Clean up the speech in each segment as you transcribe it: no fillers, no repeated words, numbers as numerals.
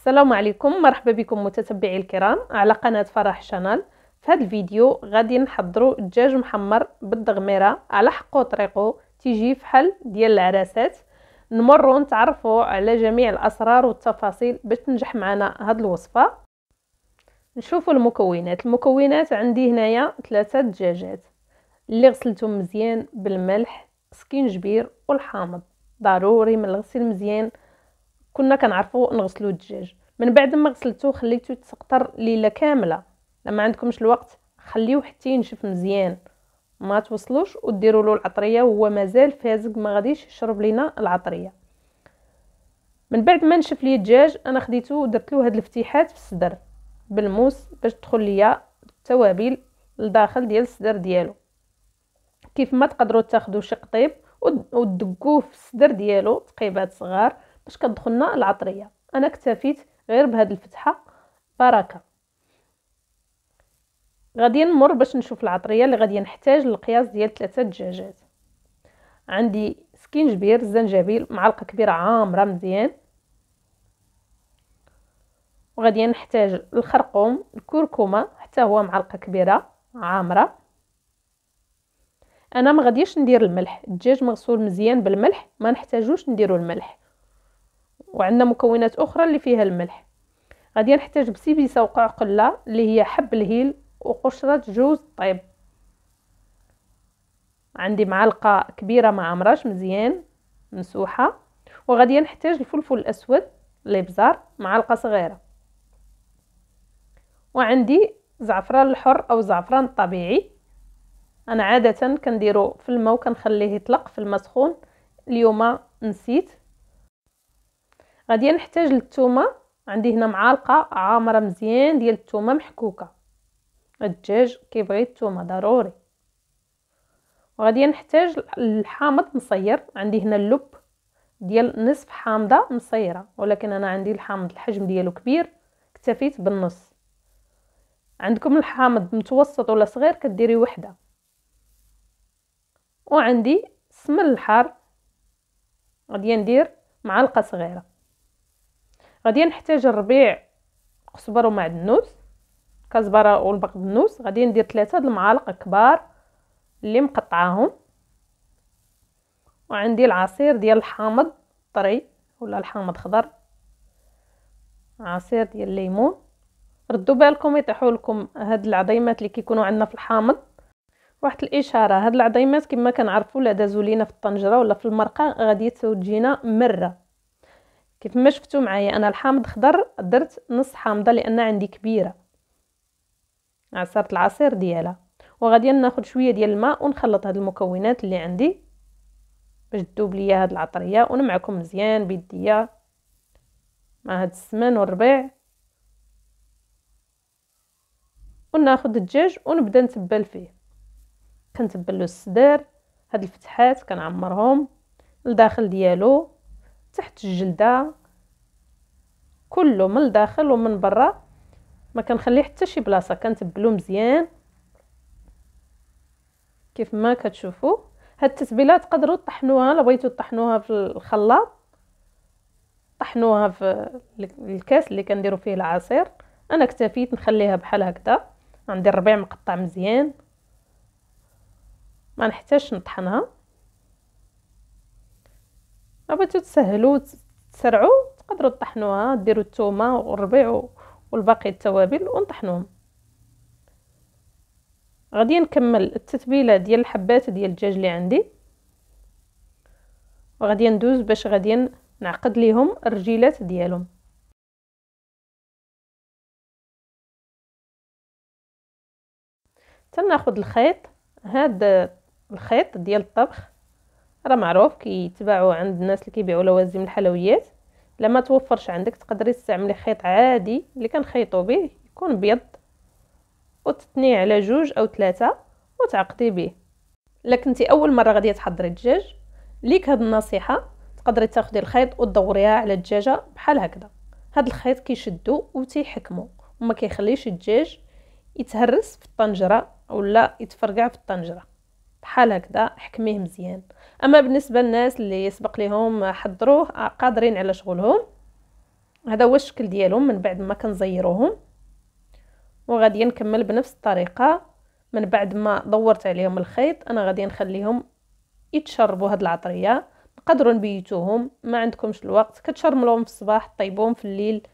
السلام عليكم، مرحبا بكم متتبعي الكرام على قناة فرح شانال. في هذا الفيديو غادي نحضروا الدجاج محمر بالدغميره على حقو طريقو، تيجي فحال ديال العراسات. نمروا نتعرفوا على جميع الاسرار والتفاصيل باش تنجح معنا هذه الوصفه. نشوفوا المكونات عندي هنايا 3 دجاجات اللي غسلتهم مزيان بالملح، سكينجبير والحامض. ضروري من الغسيل مزيان. كنا كنعرفوا نغسلوا الدجاج من بعد ما غسلتوه خليتوه تسقطر ليله كامله. لما عندكمش الوقت خليوه حتى ينشف مزيان، ما توصلوش وديروا له العطريه وهو مازال فازق، ما غاديش يشرب لينا العطريه. من بعد ما نشف لي الدجاج انا خديته ودرت له هاد الفتيحات في الصدر بالموس باش تدخل ليا التوابل لداخل ديال الصدر ديالو. كيف ما تقدروا تاخذوا شي قطيب ودقوه في الصدر ديالو تقيبات صغار باش كتدخلنا العطريه. انا اكتفيت غير بهاد الفتحه بركه. غادي نمر باش نشوف العطريه اللي غادي نحتاج للقياس ديال 3 دجاجات. عندي سكينجبير، الزنجبيل معلقه كبيره عامره مزيان، وغادي نحتاج الخرقوم، الكركمه حتى هو معلقه كبيره عامره. انا ما غاديش ندير الملح، الدجاج مغسول مزيان بالملح ما نحتاجوش نديرو الملح. وعندنا مكونات اخرى اللي فيها الملح. غادي نحتاج بسيبيسه وقعقله اللي هي حب الهيل وقشره جوز الطيب. عندي معلقه كبيره ما عمراش مزيان مسوحه. وغادي نحتاج الفلفل الاسود الابزار معلقه صغيره. وعندي زعفران الحر او زعفران الطبيعي، انا عاده كنديرو في الماء وكنخليه يطلق في الماء سخون، اليوم نسيت. غادي نحتاج الثومه، عندي هنا معلقه عامره مزيان ديال الثومه محكوكه، الدجاج كيبغي الثومه ضروري. وغادي نحتاج الحامض مصير، عندي هنا اللب ديال نصف حامضه مصيره، ولكن انا عندي الحامض الحجم ديالو كبير اكتفيت بالنص. عندكم الحامض متوسط ولا صغير كديري وحده. وعندي السمن الحار غادي ندير معلقه صغيره. غادي نحتاج الربيع، قزبر ومعدنوس، كزبره والبقدونس. غادي ندير 3 المعالق كبار اللي مقطعاهم. وعندي العصير ديال الحامض طري ولا الحامض خضر، عصير ديال الليمون. ردوا بالكم يطيحوا لكم هاد العظيمات اللي كيكونوا عندنا في الحامض. واحد الاشاره، هاد العظيمات كما كنعرفوا لا دازوا لينا في الطنجره ولا في المرقه غادي تجينا مره. كيف ما شفتوا معايا انا الحامض خضر درت نص حامضه لان عندي كبيره، عصرت العصير ديالها. وغادي ناخذ شويه ديال الماء ونخلط هاد المكونات اللي عندي باش تذوب ليا هاد العطريه، ونمعكم مزيان بيديا مع هاد السمن والربيع. وناخذ الدجاج ونبدا نتبل فيه. كنتبل له الصدر، هاد الفتحات كنعمرهم لداخل ديالو تحت الجلده كله من الداخل ومن برا، ما كنخليه حتى شي بلاصه، كنتبلو مزيان كيف ما كتشوفوا. هاد التتبيله تقدروا تطحنوها، لا بغيتو تطحنوها في الخلاط طحنوها في الكاس اللي كنديروا فيه العصير. انا اكتفيت نخليها بحال هكذا. عندي الربيع مقطع مزيان ما نحتاجش نطحنها. بغيتو تسهلوا تسرعوا تقدروا تطحنوها، ديروا الثومه والربيع والباقي التوابل ونطحنوهم. غادي نكمل التتبيله ديال الحبات ديال الدجاج اللي عندي، وغادي ندوز باش غادي نعقد ليهم الرجيلات ديالهم. تناخذ الخيط، هذا الخيط ديال الطبخ راه معروف كيتباعوا عند الناس اللي كيبيعوا لوازم الحلويات. لما توفرش عندك تقدري تستعملي خيط عادي اللي كنخيطوا به، يكون ابيض، وتثنيه على 2 أو 3 وتعقدي به. لكن انت اول مره غادي تحضري الدجاج، ليك هاد النصيحه، تقدري تاخدي الخيط وتدوريها على الدجاجه بحال هكذا. هاد الخيط كيشدو وتيحكموا وما كيخليش الدجاج يتهرس في الطنجره ولا يتفرقع في الطنجره. بحال هكذا حكميه مزيان. اما بالنسبه للناس اللي يسبق لهم حضروه قادرين على شغلهم، هذا هو الشكل ديالهم من بعد ما كنزيروهم. وغادي نكمل بنفس الطريقه. من بعد ما دورت عليهم الخيط انا غادي نخليهم يتشربوا هاد العطريه. نقدروا نبيتوهم، ما عندكمش الوقت كتشرملوهم في الصباح طيبوهم في الليل،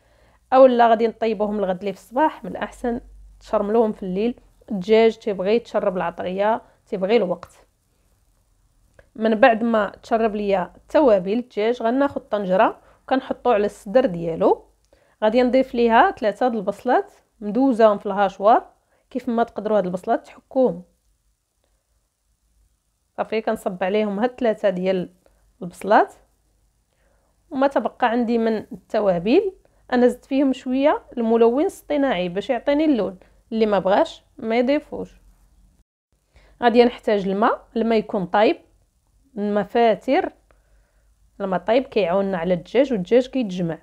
اولا غادي نطيبوهم الغد لي في الصباح، من الاحسن تشرملوهم في الليل. الدجاج تيبغي يتشرب العطريه، تيبغي الوقت. من بعد ما تشرب ليا التوابل الدجاج غناخذ طنجره وكنحطو على الصدر ديالو. غادي نضيف ليها 3 د البصلات مدوزاهم في الهاشوار. كيف ما تقدروا هاد البصلات تحكوهم صافي. كنصب عليهم هاد 3 ديال البصلات. وما تبقى عندي من التوابل انا زدت فيهم شويه الملون الاصطناعي باش يعطيني اللون. اللي ما بغاش ما يضيفوش. غادي نحتاج الماء يكون طايب، الماء فاتر. الماء طايب كيعاوننا على الدجاج والدجاج كيتجمع.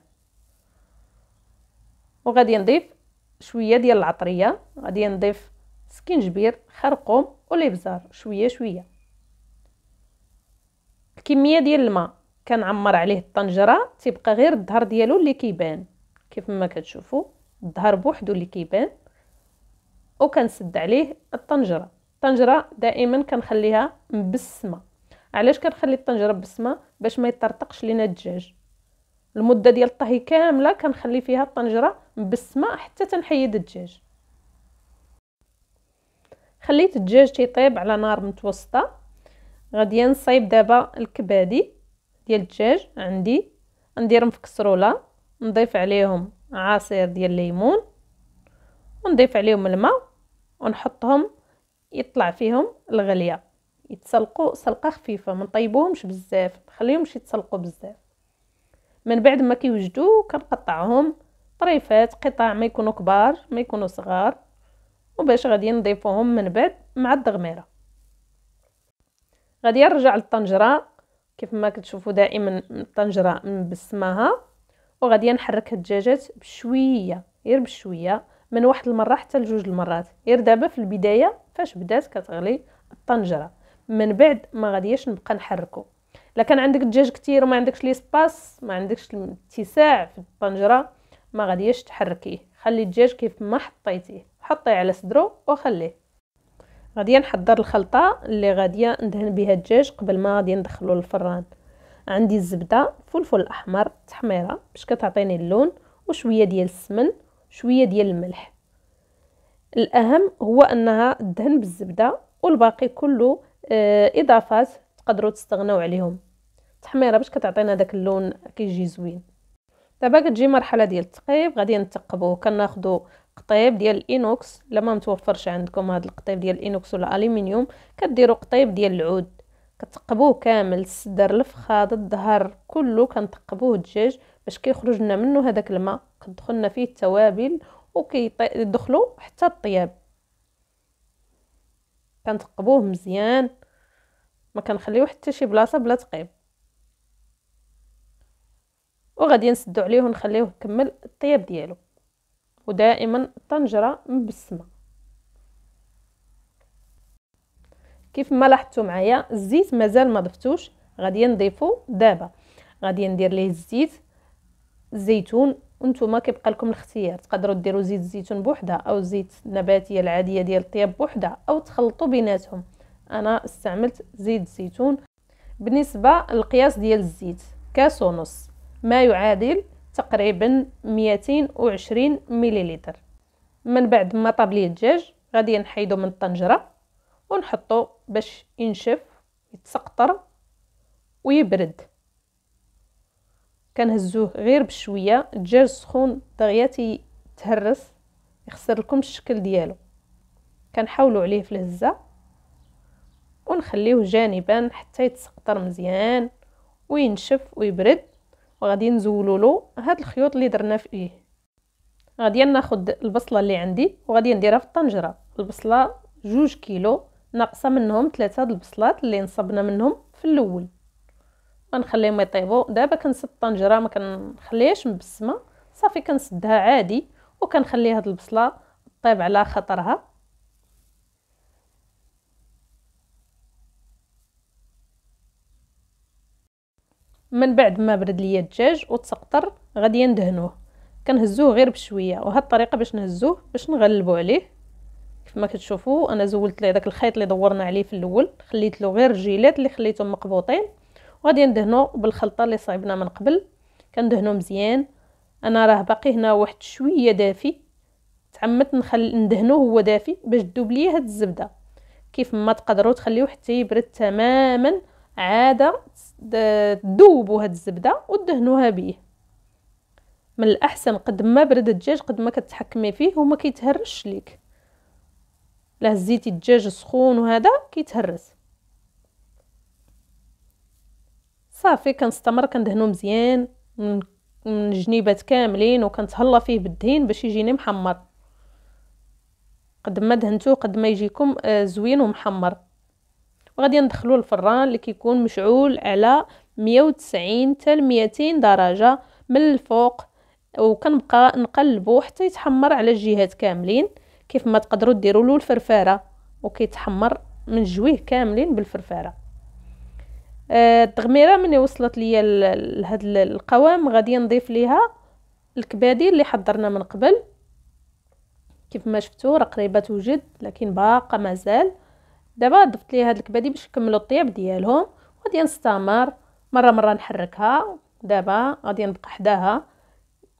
وغادي نضيف شويه ديال العطريه، غادي نضيف سكينجبير، خرقوم والابزار شويه شويه. الكميه ديال الماء كنعمر عليه الطنجره، تيبقى غير الظهر ديالو اللي كيبان كيف ما كتشوفوا، الظهر بوحدو اللي كيبان. وكنسد عليه الطنجره. الطنجره دائما كنخليها مبسمه. علاش كنخلي الطنجره مبسمه؟ باش ما يطرطقش لينا الدجاج. المده ديال الطهي كامله كنخلي فيها الطنجره مبسمه حتى تنحيد الدجاج. خليت الدجاج تيطيب على نار متوسطه. غادي نصايب دابا الكبادي ديال الدجاج عندي، نديرهم في كسروله، نضيف عليهم عصير ديال الليمون ونضيف عليهم الماء ونحطهم يطلع فيهم الغليه، يتسلقوا سلقه خفيفه، ما نطيبوهمش بزاف، نخليهمش يتسلقوا بزاف. من بعد ما كيوجدوا كنقطعهم طريفات، قطع ما يكونوا كبار ما يكونوا صغار، وباش غادي نضيفوهم من بعد مع الدغميره. غادي نرجع للطنجره كيف ما كتشوفوا دائما الطنجره مبسماها. وغادي نحرك الدجاجات بشويه، غير بشويه، من واحد المره حتى لجوج المرات، غير دابا في البدايه فاش بدات كتغلي الطنجره. من بعد ما غاديش نبقى نحركو. الا كان عندك الدجاج كتير وما عندكش لي سباس، ما عندكش الاتساع في الطنجره، ما غاديش تحركيه. خلي الدجاج كيف ما حطيتيه، حطيه على صدرو وخليه. غادي نحضر الخلطه اللي غادي ندهن بها الدجاج قبل ما غادي ندخلو للفران. عندي الزبده، فلفل احمر، تحميره باش كتعطيني اللون، وشويه ديال السمن، شويه ديال الملح. الاهم هو انها الدهن بالزبده، والباقي كله اضافات تقدروا تستغنوا عليهم. تحميره باش كتعطينا داك اللون كيجي زوين. دابا كتجي مرحله ديال التقيب. غادي نتقبوه، كناخذوا قطيب ديال الانوكس. لما متوفرش عندكم هذا القطيب ديال الانوكس ولا الالومنيوم، كديروا قطيب ديال العود، كتقبوه كامل، الصدر، الفخاذ، الظهر، كله كنتقبوه الدجاج باش كيخرج لنا منه هذاك الماء، كتدخلنا فيه التوابل وكيدخلوا حتى الطياب. كنتقبوه مزيان، ما كنخليو حتى شي بلاصه بلا تقيب. وغادي نسدو عليه ونخليوه يكمل الطياب ديالو. ودائما الطنجره مبسمه. كيف ما لاحظتوا معايا الزيت مازال ما ضفتوش، غادي نضيفو دابا. غادي ندير ليه الزيت الزيتون، وانتم كيبقى لكم الاختيار، تقدروا ديروا زيت الزيتون بوحده او زيت نباتيه العاديه ديال الطياب بوحده، او تخلطوا بيناتهم. انا استعملت زيت الزيتون. بالنسبه للقياس ديال الزيت، كاس ونص، ما يعادل تقريبا 220 مليلتر. من بعد ما طاب لي الدجاج غادي نحيدو من الطنجره ونحطو باش ينشف، يتسقطر ويبرد. كنهزوه غير بشويه. الدجاج سخون دغيا تهرس، يخسر لكم الشكل ديالو. كنحاولوا عليه في الهزه ونخليوه جانبا حتى يتسقطر مزيان وينشف ويبرد. وغادي نزولوا له هاد الخيوط اللي درنا فيه. غادي ناخذ البصله اللي عندي وغادي نديرها في الطنجره. البصله 2 كيلو، ناقصه منهم 3 د البصلات اللي نصبنا منهم في الاول. غنخليهم يطيبوا. دابا كنسد الطنجره، ما كنخليهاش مبسمه، صافي كنسدها عادي وكنخلي هاد البصله طيب على خطرها. من بعد ما برد ليا الدجاج وتسقطر غادي ندهنوه. كنهزوه غير بشويه، وهاد الطريقه باش نهزوه باش نغلبوا عليه. كيف ما كتشوفوا انا زولت ليه داك الخيط اللي دورنا عليه في الاول، خليت له غير الجيلات اللي خليتهم مقبوطين، وغادي ندهنو بالخلطه اللي صايبنا من قبل. كندهنو مزيان. انا راه باقي هنا واحد شويه دافي، تعمدت ندهنوه هو دافي باش تذوب ليه هاد الزبده. كيف ما تقدروا تخليوه حتى يبرد تماما، عاده تذوبوا هاد الزبده ودهنوها به. من الاحسن قد ما برد الدجاج قد ما كتحكمي فيه وما كيتهرش ليك. لا هزيتي الدجاج سخون وهذا كيتهرس. صافي كنستمر كندهنو مزيان من الجنيبات كاملين، وكنتهلا فيه بالدهين باش يجيني محمر. قد ما دهنتوه قد ما يجيكم زوين ومحمر. وغادي ندخلو الفران اللي كيكون مشعول على 190 حتى 200 درجه من الفوق، وكنبقى نقلبو حتى يتحمر على الجهات كاملين. كيف ما تقدروا ديروا له الفرفاره وكيتحمر من الجويه كاملين بالفرفاره. التغميره ملي وصلت ليا لهاد القوام غادي نضيف ليها الكبادي اللي حضرنا من قبل. كيف ما شفتوا راه قريبه توجد لكن باقا مازال. دابا ضفت ليها هاد الكبادي باش يكملوا الطياب ديالهم، وغادي نستمر مره نحركها. دابا غادي نبقى حداها،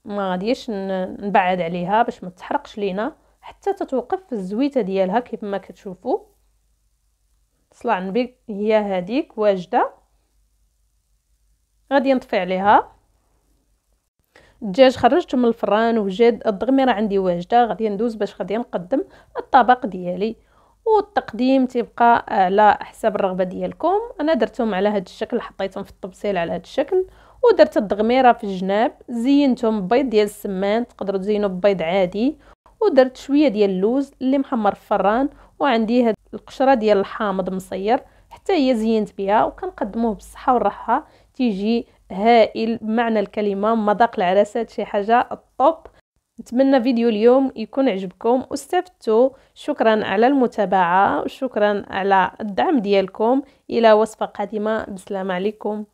ما غاديش نبعد عليها باش ما تحرقش لينا حتى تتوقف الزويته ديالها. كيف ما كتشوفوا صلاه النبي هي هذيك واجده. غادي نطفي عليها. الدجاج خرجته من الفران وجد، التغميره عندي واجده. غادي ندوز باش غادي نقدم الطبق ديالي، والتقديم تيبقى على حساب الرغبه ديالكم. انا درتهم على هذا الشكل، حطيتهم في الطبسيل على هذا الشكل، ودرت التغميره في الجناب. زينتهم ببيض ديال السمان، تقدروا تزينوا ببيض عادي. ودرت شويه ديال اللوز اللي محمر في الفران، وعندي هاد القشره ديال الحامض مصير حتى هي زينت بها. وكنقدموه بالصحه والراحه، تيجي هائل بمعنى الكلمه. مذاق العراسات شي حاجه الطوب. نتمنى فيديو اليوم يكون عجبكم واستفدتوا. شكرا على المتابعه وشكرا على الدعم ديالكم. الى وصفه قادمه، بسلام عليكم.